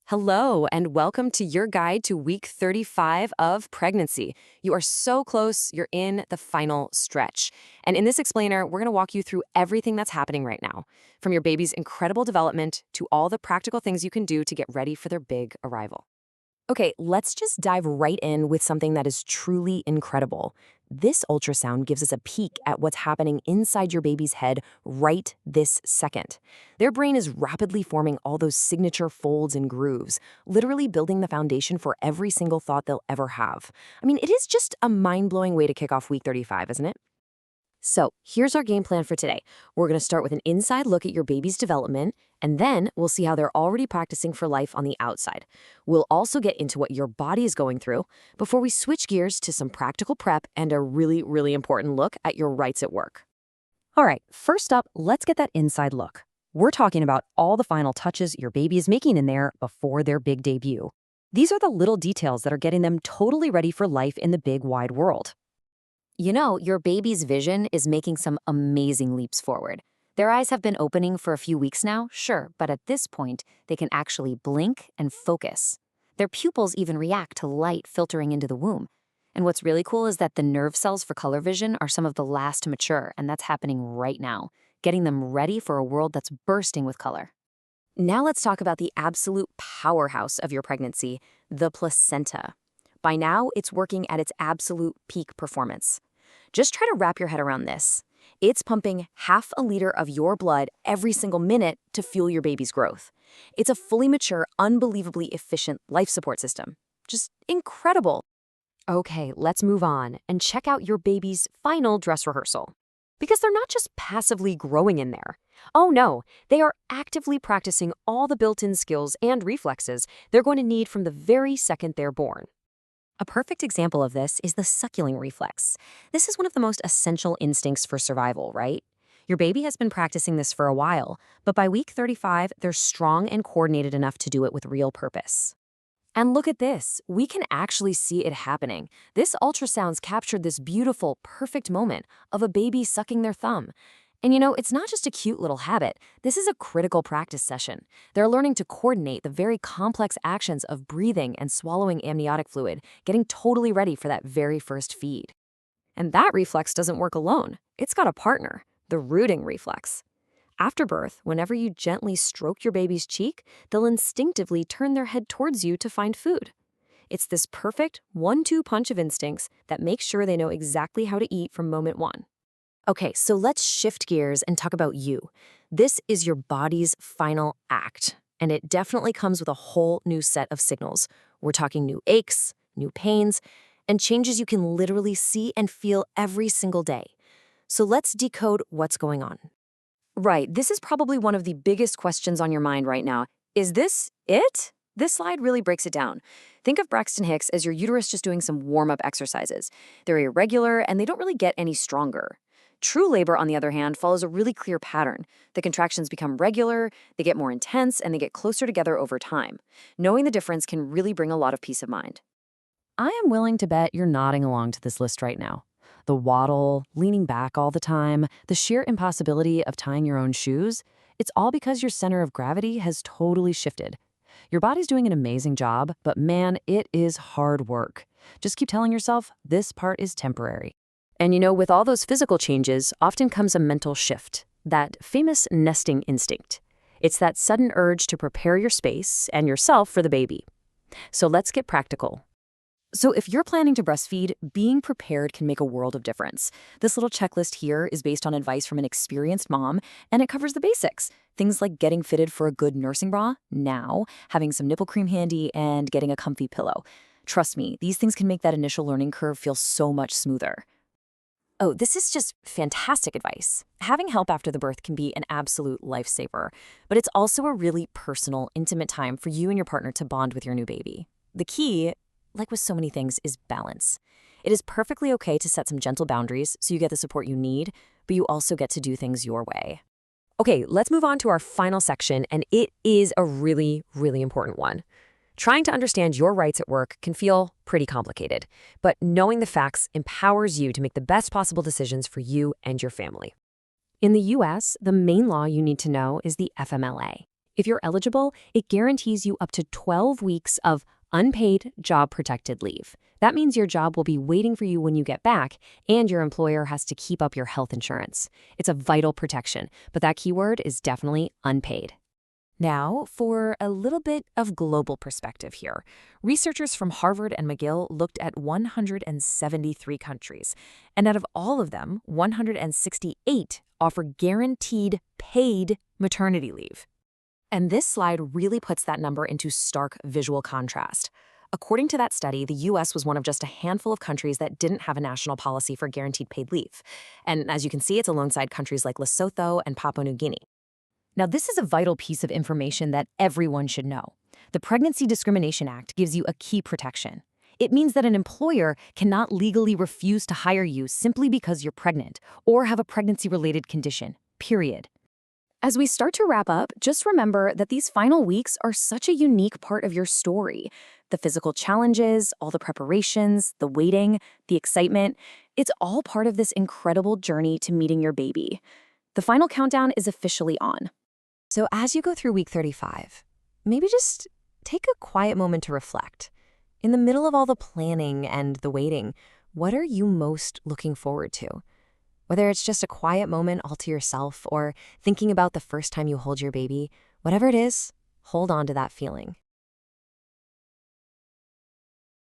Hello, and welcome to your guide to week 35 of pregnancy. You are so close, you're in the final stretch. And in this explainer, we're going to walk you through everything that's happening right now, from your baby's incredible development to all the practical things you can do to get ready for their big arrival. Okay, let's just dive right in with something that is truly incredible. This ultrasound gives us a peek at what's happening inside your baby's head right this second. Their brain is rapidly forming all those signature folds and grooves, literally building the foundation for every single thought they'll ever have. I mean, it is just a mind-blowing way to kick off week 35, isn't it? So here's our game plan for today. We're going to start with an inside look at your baby's development, and then we'll see how they're already practicing for life on the outside. We'll also get into what your body is going through before we switch gears to some practical prep and a really important look at your rights at work. All right, first up, let's get that inside look. We're talking about all the final touches your baby is making in there before their big debut. These are the little details that are getting them totally ready for life in the big wide world. You know, your baby's vision is making some amazing leaps forward. Their eyes have been opening for a few weeks now, sure, but at this point, they can actually blink and focus. Their pupils even react to light filtering into the womb. And what's really cool is that the nerve cells for color vision are some of the last to mature, and that's happening right now, getting them ready for a world that's bursting with color. Now let's talk about the absolute powerhouse of your pregnancy, the placenta. By now, it's working at its absolute peak performance. Just try to wrap your head around this. It's pumping half a liter of your blood every single minute to fuel your baby's growth. It's a fully mature, unbelievably efficient life support system. Just incredible. Okay, let's move on and check out your baby's final dress rehearsal. Because they're not just passively growing in there. Oh no, they are actively practicing all the built-in skills and reflexes they're going to need from the very second they're born. A perfect example of this is the suckling reflex. This is one of the most essential instincts for survival, right? Your baby has been practicing this for a while, but by week 35, they're strong and coordinated enough to do it with real purpose. And look at this. We can actually see it happening. This ultrasound's captured this beautiful, perfect moment of a baby sucking their thumb. And you know, it's not just a cute little habit. This is a critical practice session. They're learning to coordinate the very complex actions of breathing and swallowing amniotic fluid, getting totally ready for that very first feed. And that reflex doesn't work alone. It's got a partner, the rooting reflex. After birth, whenever you gently stroke your baby's cheek, they'll instinctively turn their head towards you to find food. It's this perfect 1-2 punch of instincts that makes sure they know exactly how to eat from moment one. Okay, so let's shift gears and talk about you. This is your body's final act, and it definitely comes with a whole new set of signals. We're talking new aches, new pains, and changes you can literally see and feel every single day. So let's decode what's going on. Right, this is probably one of the biggest questions on your mind right now. Is this it? This slide really breaks it down. Think of Braxton Hicks as your uterus just doing some warm-up exercises. They're irregular, and they don't really get any stronger. True labor, on the other hand, follows a really clear pattern. The contractions become regular, they get more intense, and they get closer together over time. Knowing the difference can really bring a lot of peace of mind. I am willing to bet you're nodding along to this list right now. The waddle, leaning back all the time, the sheer impossibility of tying your own shoes, it's all because your center of gravity has totally shifted. Your body's doing an amazing job, but man, it is hard work. Just keep telling yourself this part is temporary. And you know, with all those physical changes, often comes a mental shift, that famous nesting instinct. It's that sudden urge to prepare your space and yourself for the baby. So let's get practical. So if you're planning to breastfeed, being prepared can make a world of difference. This little checklist here is based on advice from an experienced mom, and it covers the basics. Things like getting fitted for a good nursing bra now, having some nipple cream handy, and getting a comfy pillow. Trust me, these things can make that initial learning curve feel so much smoother. Oh, this is just fantastic advice. Having help after the birth can be an absolute lifesaver, but it's also a really personal, intimate time for you and your partner to bond with your new baby. The key, like with so many things, is balance. It is perfectly okay to set some gentle boundaries so you get the support you need, but you also get to do things your way. Okay, let's move on to our final section, and it is a really important one. Trying to understand your rights at work can feel pretty complicated, but knowing the facts empowers you to make the best possible decisions for you and your family. In the US, the main law you need to know is the FMLA. If you're eligible, it guarantees you up to 12 weeks of unpaid job-protected leave. That means your job will be waiting for you when you get back, and your employer has to keep up your health insurance. It's a vital protection, but that keyword is definitely unpaid. Now, for a little bit of global perspective here, researchers from Harvard and McGill looked at 173 countries, and out of all of them, 168 offer guaranteed paid maternity leave. And this slide really puts that number into stark visual contrast. According to that study, the US was one of just a handful of countries that didn't have a national policy for guaranteed paid leave. And as you can see, it's alongside countries like Lesotho and Papua New Guinea. Now, this is a vital piece of information that everyone should know. The Pregnancy Discrimination Act gives you a key protection. It means that an employer cannot legally refuse to hire you simply because you're pregnant or have a pregnancy-related condition, period. As we start to wrap up, just remember that these final weeks are such a unique part of your story. The physical challenges, all the preparations, the waiting, the excitement, it's all part of this incredible journey to meeting your baby. The final countdown is officially on. So as you go through week 35, maybe just take a quiet moment to reflect. In the middle of all the planning and the waiting, what are you most looking forward to? Whether it's just a quiet moment all to yourself or thinking about the first time you hold your baby, whatever it is, hold on to that feeling.